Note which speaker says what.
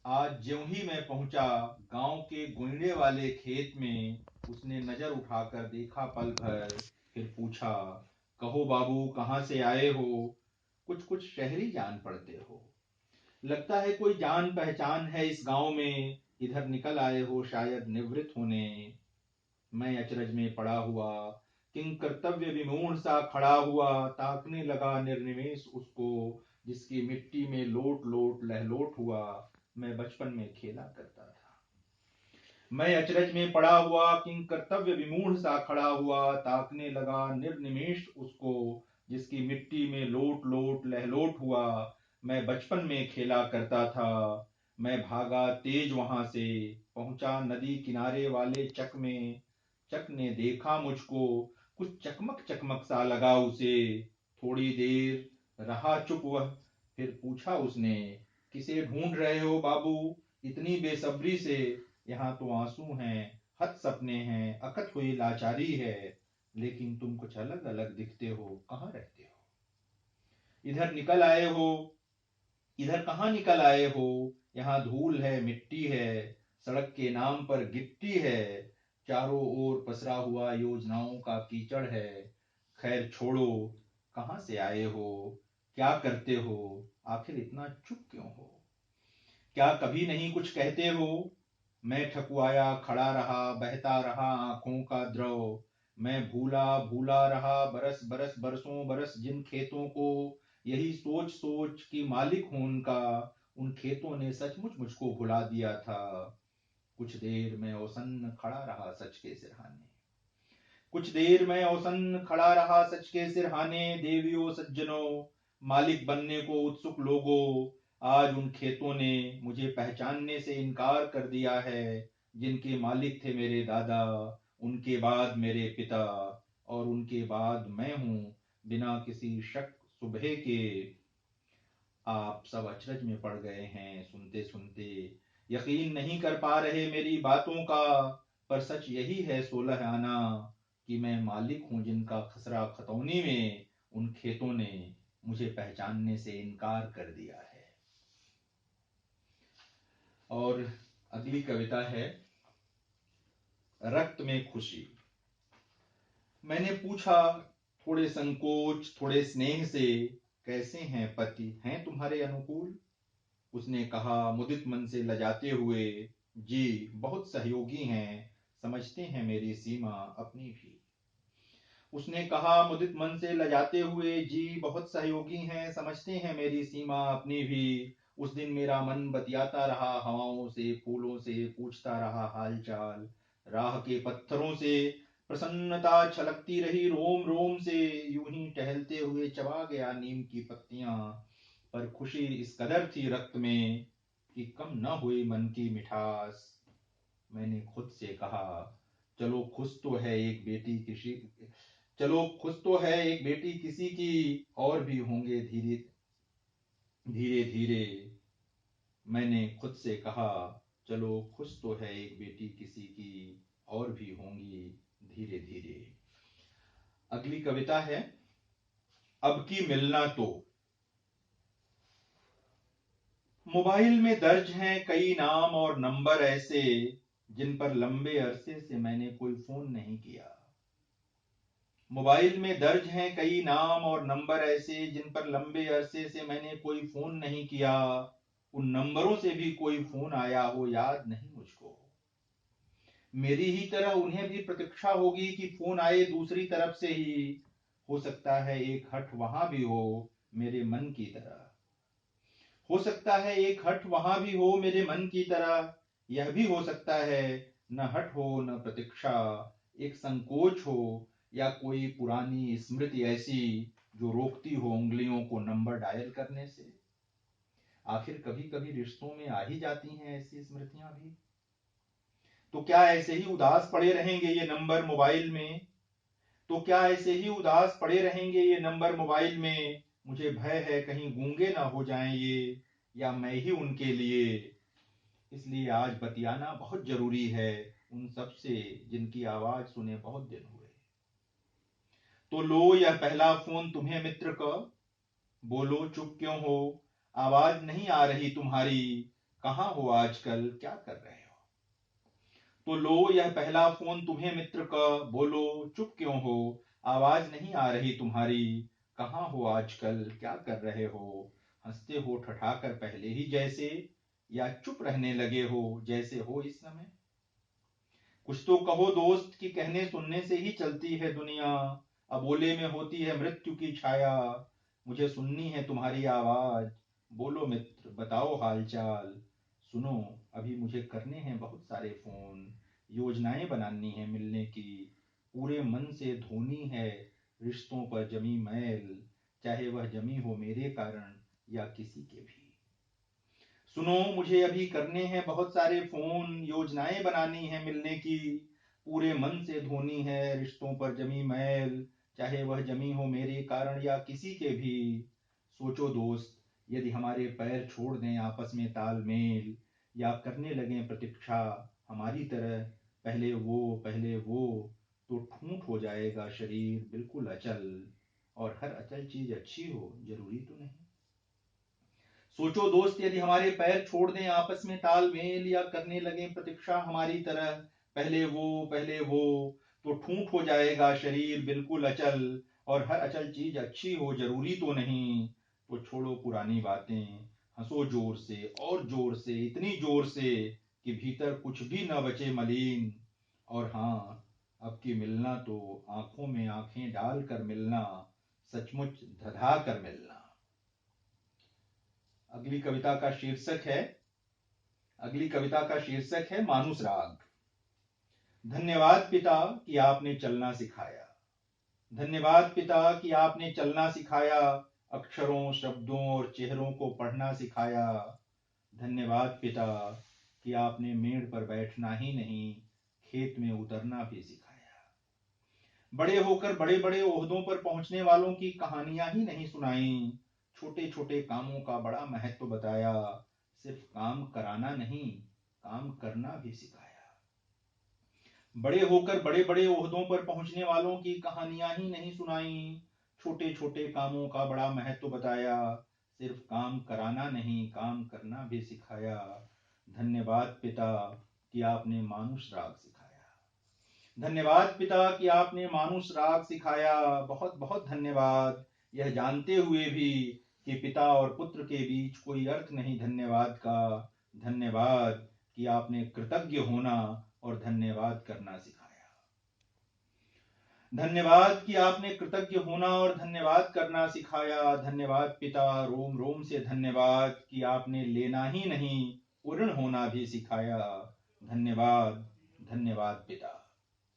Speaker 1: आज ज्यों ही मैं पहुंचा गांव के गोइड़े वाले खेत में, उसने नजर उठाकर देखा पल भर, फिर पूछा, कहो बाबू कहाँ से आए हो? कुछ कुछ शहरी जान पड़ते हो, लगता है कोई जान पहचान है इस गांव में, इधर निकल आए हो शायद निवृत्त होने। मैं अचरज में पड़ा हुआ, किंग कर्तव्य विमूढ़ सा खड़ा हुआ, ताकने लगा निर्निमेष उसको, जिसकी मिट्टी में लोट लोट लहलोट हुआ, मैं बचपन में खेला करता था। मैं अचरज में पड़ा हुआ, किंग कर्तव्य विमूढ़ सा खड़ा हुआ, ताकने लगा निर्निमेष उसको, जिसकी मिट्टी में लोट लोट लहलोट हुआ, मैं बचपन में खेला करता था। मैं भागा तेज वहां से, पहुंचा नदी किनारे वाले चक में। चक ने देखा मुझको, कुछ चकमक चकमक सा लगा उसे। थोड़ी देर रहा चुप वह, फिर पूछा उसने, किसे ढूंढ रहे हो बाबू इतनी बेसब्री से? यहाँ तो आंसू हैं, हत सपने हैं, अकथ हुई लाचारी है, लेकिन तुम कुछ अलग अलग दिखते हो, कहाँ रहते हो? इधर निकल आए हो, इधर कहाँ निकल आए हो? यहाँ धूल है, मिट्टी है, सड़क के नाम पर गिट्टी है, चारों ओर पसरा हुआ योजनाओं का कीचड़ है। खैर छोड़ो, कहाँ से आए हो, क्या करते हो, आखिर इतना चुप क्यों हो? क्या कभी नहीं कुछ कहते हो? मैं ठकुआया खड़ा रहा, बहता रहा आंखों का द्रव। मैं भूला भूला रहा बरस बरस बरसों बरस जिन खेतों को, यही सोच सोच कि मालिक हूं उनका, उन खेतों ने सचमुच मुझको भुला दिया था। कुछ देर मैं औसन्न खड़ा रहा सच के सिरहाने, कुछ देर मैं औसन्न खड़ा रहा सच के सिरहाने, देवियों सज्जनों, मालिक बनने को उत्सुक लोगों, आज उन खेतों ने मुझे पहचानने से इनकार कर दिया है, जिनके मालिक थे मेरे दादा, उनके बाद मेरे पिता, और उनके बाद मैं हूं, बिना किसी शक सुबह के। आप सब अचरज में पड़ गए हैं सुनते सुनते, यकीन नहीं कर पा रहे मेरी बातों का, पर सच यही है 16 आना, कि मैं मालिक हूं जिनका खसरा खतौनी में, उन खेतों ने मुझे पहचानने से इनकार कर दिया है। और अगली कविता है रक्त में खुशी। मैंने पूछा थोड़े संकोच थोड़े स्नेह से, कैसे हैं पति, हैं तुम्हारे अनुकूल? उसने कहा मुदित मन से लजाते हुए, जी बहुत सहयोगी हैं, समझते हैं मेरी सीमा अपनी भी। उसने कहा मुदित मन से लजाते हुए, जी बहुत सहयोगी हैं, समझते हैं मेरी सीमा अपनी भी। उस दिन मेरा मन बतियाता रहा हवाओं से, फूलों से पूछता रहा हाल चाल, राह के पत्थरों से प्रसन्नता छलकती रही रोम रोम से, यूं ही टहलते हुए चबा गया नीम की पत्तियां, पर खुशी इस कदर थी रक्त में कि कम न हुई मन की मिठास। मैंने खुद से कहा, चलो खुश तो है एक बेटी किसी, चलो खुश तो है एक बेटी किसी की, और भी होंगे धीरे धीरे धीरे। मैंने खुद से कहा, चलो खुश तो है एक बेटी किसी की, और भी होंगी धीरे धीरे। अगली कविता है अब की मिलना तो। मोबाइल में दर्ज हैं कई नाम और नंबर ऐसे, जिन पर लंबे अरसे से मैंने कोई फोन नहीं किया। मोबाइल में दर्ज हैं कई नाम और नंबर ऐसे, जिन पर लंबे अरसे से मैंने कोई फोन नहीं किया। उन नंबरों से भी कोई फोन आया हो याद नहीं मुझको। मेरी ही तरह उन्हें भी प्रतीक्षा होगी कि फोन आए दूसरी तरफ से ही। हो सकता है एक हट वहां भी हो मेरे मन की तरह, हो सकता है एक हट वहां भी हो मेरे मन की तरह। यह भी हो सकता है न हट हो न प्रतीक्षा, एक संकोच हो या कोई पुरानी स्मृति ऐसी, जो रोकती हो उंगलियों को नंबर डायल करने से। आखिर कभी कभी रिश्तों में आ ही जाती हैं ऐसी स्मृतियां भी। तो क्या ऐसे ही उदास पड़े रहेंगे ये नंबर मोबाइल में? तो क्या ऐसे ही उदास पड़े रहेंगे ये नंबर मोबाइल में? मुझे भय है कहीं गूंगे ना हो जाएं ये, या मैं ही उनके लिए। इसलिए आज बतियाना बहुत जरूरी है उन सब से, जिनकी आवाज सुने बहुत दिन हुए। तो लो यह पहला फोन तुम्हें मित्र का, बोलो चुप क्यों हो, आवाज नहीं आ रही तुम्हारी। कहाँ हो आजकल, क्या कर रहे हो? तो लो यह पहला फोन तुम्हें मित्र का, बोलो चुप क्यों हो, आवाज नहीं आ रही तुम्हारी, कहाँ हो आजकल, क्या कर रहे हो? हंसते हो ठठाकर पहले ही जैसे, या चुप रहने लगे हो जैसे हो इस समय? कुछ तो कहो दोस्त कि कहने सुनने से ही चलती है दुनिया, अबोले में होती है मृत्यु की छाया, मुझे सुननी है तुम्हारी आवाज, बोलो मित्र बताओ हालचाल। सुनो अभी मुझे करने हैं बहुत सारे फोन, योजनाएं बनानी है मिलने की, पूरे मन से धोनी है रिश्तों पर जमी मैल, चाहे वह जमी हो मेरे कारण या किसी के भी। सुनो मुझे अभी करने हैं बहुत सारे फोन, योजनाएं बनानी है मिलने की, पूरे मन से धोनी है रिश्तों पर जमी मैल, चाहे वह जमी हो मेरे कारण या किसी के भी। सोचो दोस्त यदि हमारे पैर छोड़ दें आपस में तालमेल, या करने लगे प्रतीक्षा हमारी तरह पहले वो, तो ठूंठ हो जाएगा शरीर बिल्कुल अचल, और हर अचल चीज अच्छी हो जरूरी तो नहीं। सोचो दोस्त यदि हमारे पैर छोड़ दें आपस में तालमेल, या करने लगे प्रतीक्षा हमारी तरह पहले वो, तो ठूंठ हो जाएगा शरीर बिल्कुल अचल, और हर अचल चीज अच्छी हो जरूरी तो नहीं। तो छोड़ो पुरानी बातें, हंसो जोर से और जोर से, इतनी जोर से कि भीतर कुछ भी न बचे मलिन। और हाँ अब की मिलना तो आंखों में आंखें डाल कर मिलना, सचमुच धधा कर मिलना। अगली कविता का शीर्षक है मानुस राग। धन्यवाद पिता कि आपने चलना सिखाया, धन्यवाद पिता कि आपने चलना सिखाया, अक्षरों शब्दों और चेहरों को पढ़ना सिखाया। धन्यवाद पिता कि आपने मेड़ पर बैठना ही नहीं, खेत में उतरना भी सिखाया। बड़े होकर बड़े बड़े ओहदों पर पहुंचने वालों की कहानियां ही नहीं सुनाई, छोटे छोटे कामों का बड़ा महत्व बताया, सिर्फ काम कराना नहीं काम करना भी सिखाया। बड़े होकर बड़े बड़े ओहदों पर पहुंचने वालों की कहानियां ही नहीं सुनाई, छोटे छोटे कामों का बड़ा महत्व बताया, सिर्फ काम कराना नहीं काम करना भी सिखाया। धन्यवाद पिता कि आपने मानुष राग सिखाया, धन्यवाद पिता कि आपने मानुष राग सिखाया। बहुत बहुत धन्यवाद, यह जानते हुए भी कि पिता और पुत्र के बीच कोई अर्थ नहीं धन्यवाद का। धन्यवाद कि आपने कृतज्ञ होना और धन्यवाद करना सिखाया। धन्यवाद कि आपने कृतज्ञ होना और धन्यवाद करना सिखाया। धन्यवाद पिता, रोम रोम से धन्यवाद कि आपने लेना ही नहीं ऋण होना भी सिखाया। धन्यवाद, धन्यवाद पिता।